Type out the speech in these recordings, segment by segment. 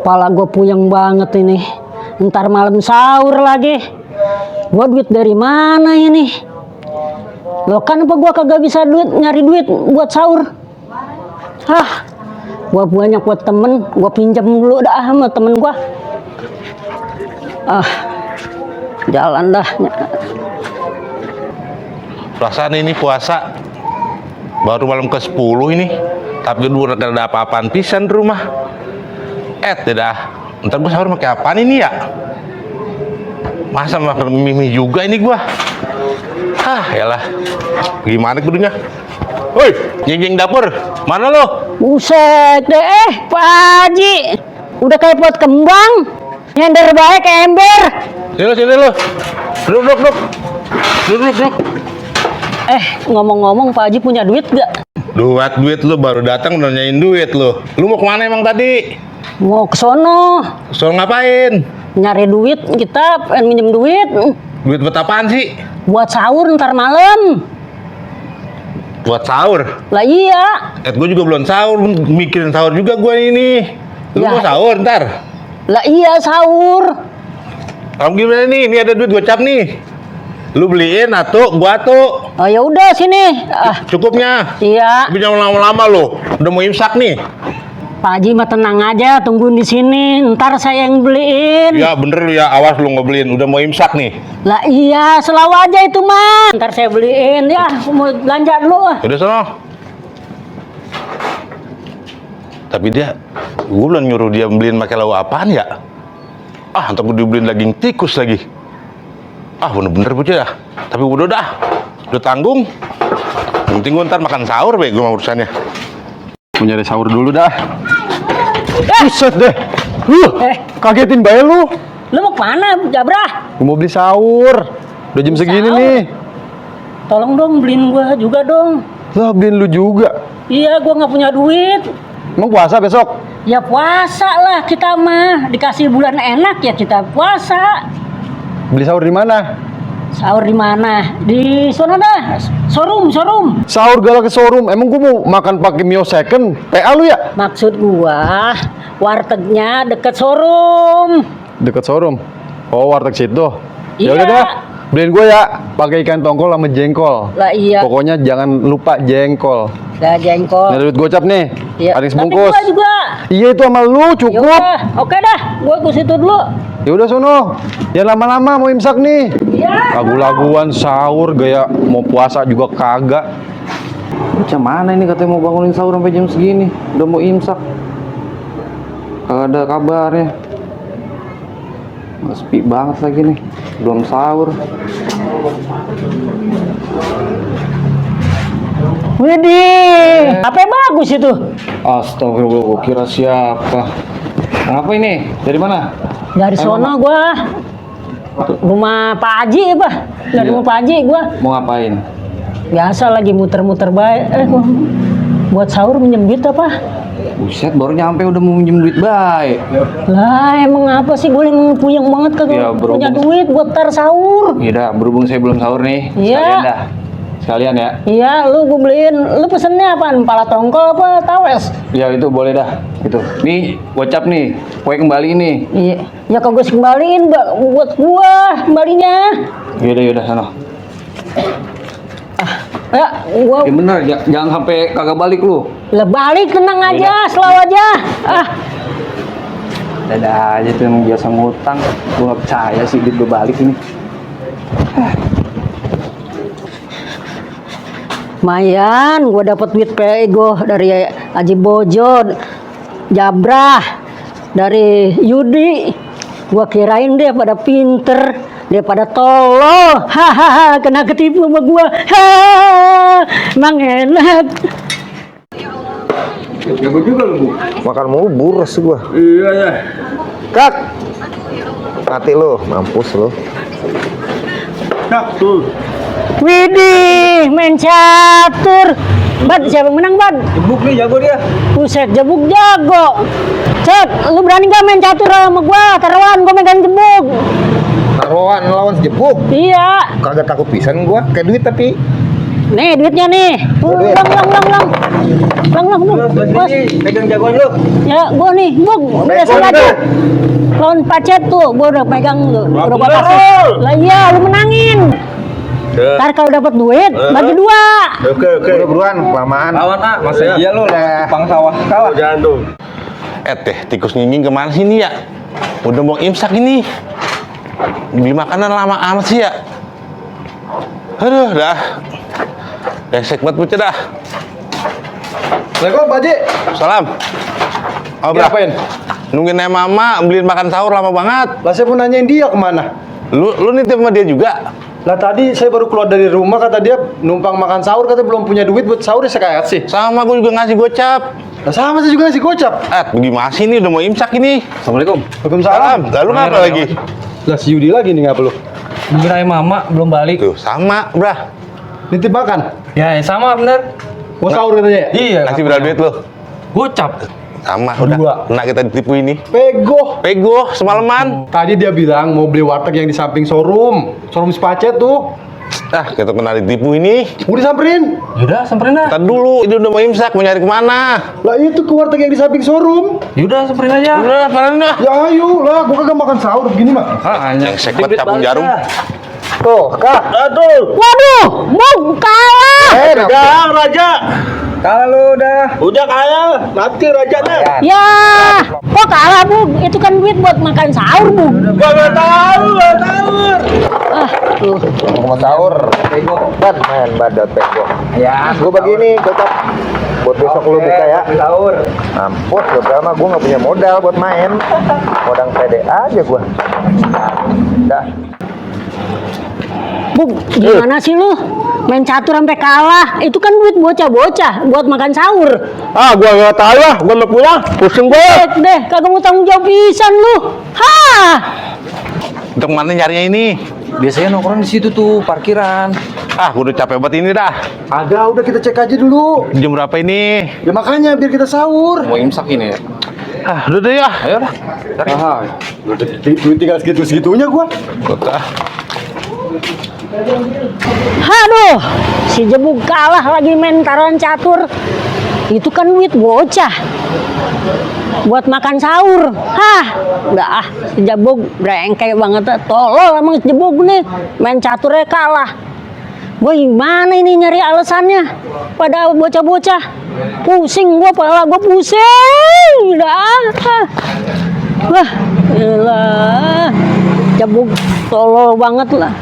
Kepala gue puyeng banget ini. Ntar malam sahur lagi. Gue duit dari mana ini? Loh kan apa gue kagak bisa nyari duit buat sahur? Gue banyak buat temen, gue pinjam dulu dah sama temen gue. Jalan dah. Perasaan ini puasa baru malam ke-10 ini, tapi udah ada apa-apaan pisan di rumah. Tidak. Ntar gue sahur pakai apaan ini ya? Masa makan mie juga ini gua? Yalah. Gimana kudunya? Woi, jeng dapur. Mana lo? Buset deh, Pak Haji. Udah kayak pot kembang. Nyender baik kayak ember. Sini lo. Duduk. Ngomong-ngomong Pak Haji punya duit gak? Duit lo baru datang udah nanyain duit lo. Lu mau kemana emang tadi? Mau ke sono. Sono ngapain? Nyari duit, kita pengen minjem duit. Duit buat apaan sih? Buat sahur ntar malam. Buat sahur? Lah iya. Gue juga belum sahur, mikirin sahur juga gue ini. Lu Ya. mau sahur ntar? Lah iya sahur. Kamu gimana nih? Ini ada duit gocap nih. Lu beliin atau gua tuh? Oh ya udah sini. Cukupnya? Iya. Tapi jangan lama-lama lo. Udah mau imsak nih. Pak Haji mah tenang aja, tungguin di sini. Ntar saya yang beliin. Ya bener lu ya, awas lu ngebeliin. Udah mau imsak nih. Lah iya, selalu aja itu mah. Ntar saya beliin ya. Mau belanja dulu. Udah sono. Tapi gue belum nyuruh dia beliin pakai lauk apaan ya? Ntar gue dibeliin daging tikus lagi. Bener-bener bocah ya. Tapi udah tanggung. Yang penting gue ntar makan sahur, gue mau urusannya. Mau nyari sahur dulu dah. Buset deh. Kagetin bae lu. Lu mau kemana, Jabrah? Gua mau beli sahur. Udah jam segini Sahur? nih. Tolong dong beliin gua juga dong. Lah beliin lu juga. Iya, gua nggak punya duit. Emang puasa besok? Ya puasa lah kita mah. Dikasih bulan enak ya kita puasa. Beli sahur di mana? Sahur di mana? Di sono dah. Showroom. Sahur galak ke showroom. Emang gua mau makan pakai Mio Second? PA lu ya? Maksud gua wartegnya deket showroom. Deket showroom. Oh, warteg situ. Ya Iya. udah dah. Beliin gua ya pakai ikan tongkol sama jengkol. Lah iya. Pokoknya jangan lupa jengkol. Lah jengkol. Ada duit gocap nih. Iya. Ada Tapi sebungkus. gua juga. Iya itu sama lu Ya cukup. udah, oke dah. Gua ke situ dulu. Ya udah sono. Jangan lama-lama mau imsak nih. Iya. Lagu-laguan sahur gaya mau puasa juga kagak. Macam mana ini katanya mau bangunin sahur sampai jam segini? Udah mau imsak. Kagak ada kabarnya. Sepi banget lagi nih. Belum sahur. Widih, apa bagus itu? Astagfirullah, gua kira siapa? Kenapa ini? Dari mana? Dari sono gua. Rumah Pak Haji apa? Dari Iya. rumah Pak Haji gua. Mau ngapain? Biasa lagi muter-muter baik. Buat sahur minjem duit apa? Buset, baru nyampe udah mau minjem duit baik. Lah emang apa sih gue yang puyeng banget kagak Ya, berhubung- punya duit buat tar sahur. Iya dah, berhubung saya belum sahur nih. Iya. Sekalian dah. Sekalian ya. Iya, gue beliin. Lu pesennya apaan? Pala tongkol apa tawes? Ya itu boleh dah. Itu. Nih, gocap nih. Kue kembali nih. Iya. Ya kagak kembaliin buat gua kembalinya. Yaudah sana. Ya, gua Ya bener, jangan sampai kagak balik lu. lah balik tenang aja, selalu aja. Dadah aja tuh yang biasa ngutang. Gua gak percaya sih duit gua balik ini. Lumayan, gue dapet duit pego dari Haji Bojo, Jabrah, dari Yudi. Gue kirain dia pada pinter, dia pada tolol. Hahaha, kena ketipu sama gue. Emang enak. Jago juga lu, Bu. Makan mulu buras gua. Iya ya. Kak. Mati lu, mampus lu. Kak tuh. Widih, main catur. Bad, siapa yang menang, Bad? Jebuk nih, jago dia. Buset, jebuk jago. Cek, lu berani gak main catur sama gua? Taruhan, gua megang jebuk. Taruhan lawan sejebuk. Iya. Kagak takut pisan gua, kayak duit tapi Nih duitnya nih. Lang, bos. Pegang jagoan lu. Ya, gua nih, gua udah sengaja. Lawan pacet tuh, gua udah pegang tuh. Udah gua kasih. Lah iya, lu menangin. Ntar kalau dapat duit, bagi 2. Oke. Udah buruan, kelamaan. Lawan masa iya lu pang sawah kalah. Jangan tuh. Teh, tikus nyinging kemana sih ini ya? Udah mau imsak ini. Beli makanan lama amat sih ya. Aduh, dah. Resek banget bocah dah. Assalamualaikum Pak Haji. Salam. Oh, bro. Ngapain? Nungguin mama beliin makan sahur lama banget. Lah saya mau nanyain dia kemana? Lu nitip sama dia juga? Lah tadi saya baru keluar dari rumah, kata dia numpang makan sahur, kata belum punya duit buat sahur, ya saya kasih. Sama gue juga ngasih gocap. Lah sama saya juga ngasih gocap. Gimana sih ini udah mau imsak ini? Assalamualaikum. Salam. Lalu ngapa lagi? Lah si Yudi lagi nih ngapa lu? Kirain mama belum balik. Tuh, sama, brah. Nitip makan? Ya sama bener. Mau sahur katanya? Iya. Ngasih berapa duit lu? Gocap. Sama, Dua. udah. Kena kita ditipu ini. Pego. Semalaman. Tadi dia bilang mau beli warteg yang di samping showroom Spacet tuh. Kita kena ditipu ini. Udah samperin. Yaudah samperin dah. Ntar dulu, ini udah mau imsak, mau nyari kemana? Lah itu ke warteg yang di samping showroom. Yaudah samperin aja. Udah, paling dah. Ya ayo lah, gua kagak makan sahur begini mah. Yang sekmet capung jarum. Tuh, Kak. Aduh. Waduh, mau kalah. Udah, Raja. Kalah lu udah. Udah kalah. Mati Raja dah. Ya, kok kalah, Bu? Itu kan duit buat makan sahur, Bu. Gua nggak tahu. Tuh. Mau sahur. Pego. Main badut pego. Ya, gua begini, tetap buat besok lu buka ya. Sahur. Mampus, udah mah gua nggak punya modal buat main. Modal pede aja gua. Dah. Bu, gimana sih lu? Main catur sampai kalah. Itu kan duit bocah-bocah buat makan sahur. Gua nggak tahu lah. Gua mau pulang. Pusing Deh, kagak mau tanggung jawab pisan lu. Hah! Untuk mana nyarinya ini? Biasanya nongkrong di situ tuh parkiran. Gua udah capek banget ini dah. Ada, udah kita cek aja dulu. Jam berapa ini? Ya makanya biar kita sahur. Mau imsak ini ya. Udah deh ya. Ayo lah. Duit tinggal segitu-segitunya gua. Kota. Aduh, si Jebuk kalah lagi main taruhan catur. Itu kan duit bocah buat makan sahur. Udah si Jebuk brengke banget. Tolol emang si Jebuk nih, main caturnya kalah. Gue gimana ini nyari alasannya? Pada bocah-bocah pusing, gue pala gue pusing. Wah, elah. Jebuk tolol banget lah.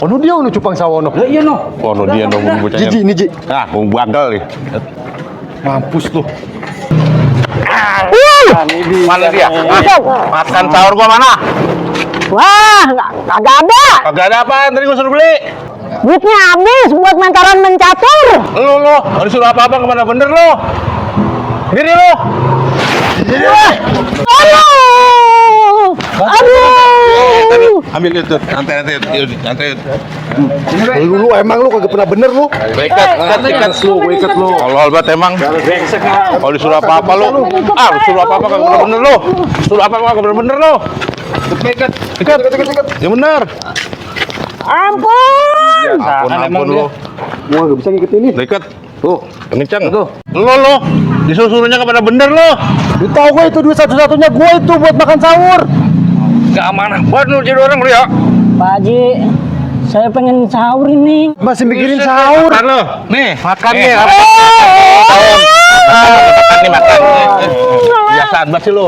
Ono dia ono cupang sawono. Lah iya no. Oh, dia nunggu bocahnya. Jiji, ini Ji. Mau bagal nih. Mampus lu. Mana dia? Makan sahur gua mana? Wah, kagak ada. Kagak ada apa? Tadi gua suruh beli. Duitnya habis buat mantaran mencatur. Lu, disuruh apa-apa kemana bener lu? Diri lu. Aduh. Ambil itu, nanti. Lu emang lu kagak pernah bener lu. Ikat lu. Tolol banget emang. Kalau disuruh apa-apa lu. Disuruh apa-apa kagak bener lu. Suruh apa-apa kagak bener lu. Ikat. Ya bener. Ampun. Ampun lu. Gua enggak bisa ngikut ini. Ikat. Tuh, kencang. Tuh. Lu. Disuruhnya kepada bener lu. Lu tahu gua itu duit satu-satunya gua itu buat makan sahur. Gak amanah buat lu jadi orang lu ya. Pak Haji, saya pengen sahur ini. Masih mikirin sahur. Makan lu. Nih, makan nih. Makan. Biasaan banget sih lu.